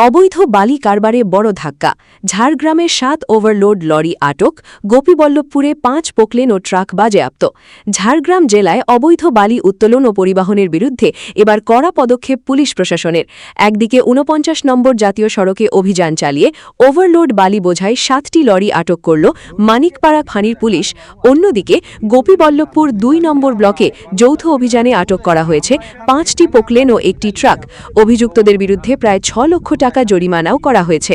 অবৈধ বালি কারবারে বড় ধাক্কা। ঝাড়গ্রামে 7 ওভারলোড লরি আটক, গোপীবল্লভপুরে 5 পোকলেন ও ট্রাক বাজেয়াপ্ত। ঝাড়গ্রাম জেলায় অবৈধ বালি উত্তোলন ও পরিবহনের বিরুদ্ধে এবার কড়া পদক্ষেপ পুলিশ প্রশাসনের। একদিকে 49 নম্বর জাতীয় সড়কে অভিযান চালিয়ে ওভারলোড বালি বোঝাই 7টি লরি আটক করল মানিকপাড়া ফাঁড়ির পুলিশ। অন্যদিকে গোপীবল্লভপুর 2 নম্বর ব্লকে যৌথ অভিযানে আটক করা হয়েছে 5টি পোকলেন ও একটি ট্রাক। অভিযুক্তদের বিরুদ্ধে প্রায় 6 লক্ষ টাকা জরিমানাও করা হয়েছে।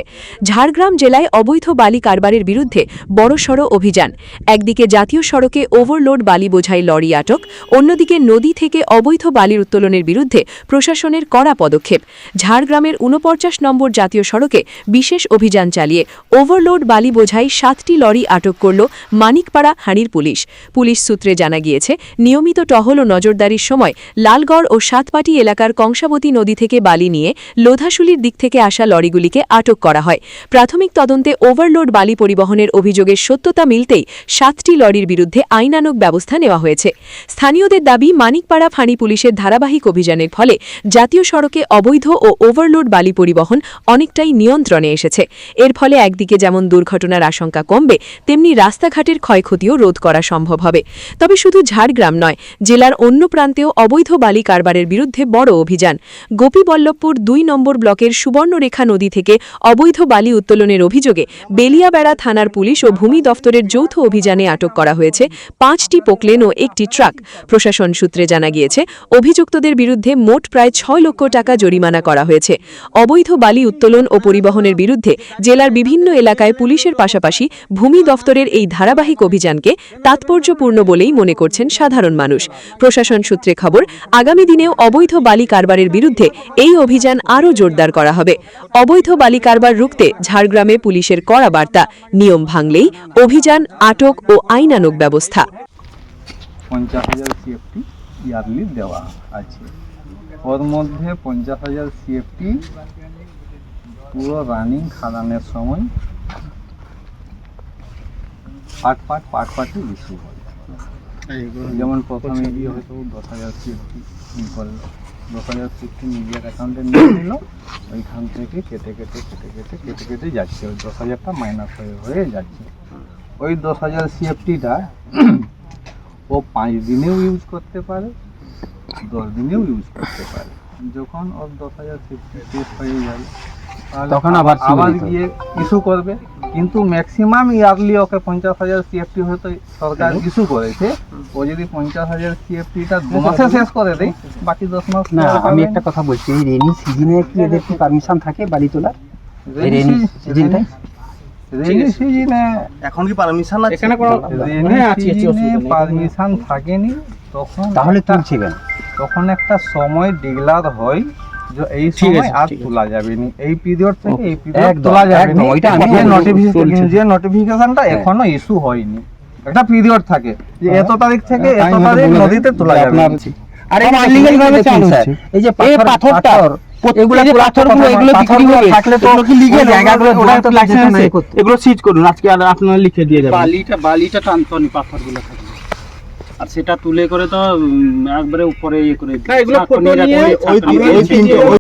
ঝাড়গ্রাম জেলায় অবৈধ বালি কারবারের বিরুদ্ধে বড়সড় অভিযান। একদিকে জাতীয় সড়কে ওভারলোড বালি বোঝাই লরি আটক, অন্যদিকে নদী থেকে অবৈধ বালির উত্তোলনের বিরুদ্ধে প্রশাসনের কড়া পদক্ষেপ। ঝাড়গ্রামের 49 নম্বর জাতীয় সড়কে বিশেষ অভিযান চালিয়ে ওভারলোড বালি বোঝাই 7টি লরি আটক করল মানিকপাড়া হাঁড়ির পুলিশ। পুলিশ সূত্রে জানা গিয়েছে, নিয়মিত টহল ও নজরদারির সময় লালগড় ও সাতপাটি এলাকার কংসাবতী নদী থেকে বালি নিয়ে লোধাশুলির দিক থেকে আসা লরিগুলিকে আটক করা হয়। প্রাথমিক তদন্তে ওভারলোড বালি পরিবহনের অভিযোগের সত্যতা মিলতেই 7টি লরির বিরুদ্ধে আইনানুগ ব্যবস্থা নেওয়া হয়েছে। স্থানীয়দের দাবি, মানিকপাড়া ফাঁড়ি পুলিশের ধারাবাহিক অভিযানের ফলে জাতীয় সড়কে অবৈধ ও ওভারলোড বালি পরিবহন অনেকটাই নিয়ন্ত্রণে এসেছে। এর ফলে একদিকে যেমন দুর্ঘটনার আশঙ্কা কমবে, তেমনি রাস্তাঘাটের ক্ষয়ক্ষতিও রোধ করা সম্ভব হবে। তবে শুধু ঝাড়গ্রাম নয়, জেলার অন্য প্রান্তেও অবৈধ বালি কারবারের বিরুদ্ধে বড় অভিযান। গোপীবল্লভপুর 2 নম্বর ব্লকের সুবর্ণরেখা নদী থেকে অবৈধ বালি উত্তোলনের অভিযোগে বেলিয়াবেড়া থানার পুলিশ ও ভূমি দফতরের যৌথ অভিযানে আটক করা হয়েছে 5টি পোকলেন ও একটি ট্রাক। প্রশাসন সূত্রে জানা গিয়েছে, অভিযুক্তদের বিরুদ্ধে মোট প্রায় 6 লক্ষ টাকা জরিমানা করা হয়েছে। অবৈধ বালি উত্তোলন ও পরিবহনের বিরুদ্ধে জেলার বিভিন্ন এলাকায় পুলিশের পাশাপাশি ভূমি দফতরের এই ধারাবাহিক অভিযানকে তাৎপর্যপূর্ণ বলেই মনে করছেন সাধারণ মানুষ। প্রশাসন সূত্রে খবর, আগামী দিনেও অবৈধ বালি কারবারের বিরুদ্ধে এই অভিযান আরও জোরদার করা হবে। অবৈধ বালি কারবার রুখতে ঝাড়গ্রামে পুলিশের কড়া বার্তা, নিয়ম ভাঙলেই অভিযান, আটক ও আইনানুগ ব্যবস্থা। 50,000 সিএফটি ইয়ারলি দেওয়া আছে। ওর মধ্যে 50,000 সিএফটি পুরো রানিং খাদানের সময় পার্টে ইস্যু হয়। যেমন প্রথমে গিয়ে হয়তো 10,000 সিএফটি করলো, 10,000 সিএফটি নিজের অ্যাকাউন্টে নিয়ে নিল, ওইখান থেকে কেটে যাচ্ছে, ওই 10,000টা মাইনাস হয়ে যাচ্ছে। ওই 10,000 সিএফটিটা ও 5 দিনেও ইউজ করতে পারে, 10 দিনেও ইউজ করতে পারে। যখন ওর 10,000 সিএফটি শেষ হয়ে যাবে তখন আবার গিয়ে ইস্যু করবে। কিন্তু ম্যাক্সিমাম ইয়ারলি ওকে 50,000 সিএফটি হয়তো সরকার ইস্যু করেছে। ও যদি 50,000 সিএফটিটা 2 মাসে শেষ করে দেয়, বাকি 10 মাস না। আমি একটা কথা বলছি, এই রেনি সিজনে কি এদের কি পারমিশন থাকে বালি তোলার? রেনি সিজনে এখন কি পারমিশন আছে? এখানে কোনো পারমিশন থাকেনি। তখন তাহলে তুলছে কেন? তখন একটা সময় ডিক্লার হয় যে এই সময় আর তোলা যাবে না, এই পিরিয়ড থেকে এই পিরিয়ড তোলা যাবে না। ওইটা আমি যে নোটিফিকেশনটা এখনো ইস্যু হয়নি, একটা পিরিয়ড থাকে যে এত তারিখ থেকে এত তারিখ নদীতে তোলা যাবে না। আর এটা ইলিগাল ভাবে চালু হচ্ছে। এই যে পাথরটা এগুলো পাথরগুলো এগুলো বিক্রি করে থাকলে তো কি লিগ্যাল জায়গাগুলো ওটা তো লাইসেন্স আছে, এগুলো সিজ করুন আজকে, আর আপনারা লিখে দিয়ে যাবেন। বালিটা টানতনি পাথরগুলো থাকে, আর সেটা তুলে করে তো একবারে উপরে ইয়ে করে এগুলো ফটো নিয়ে ওই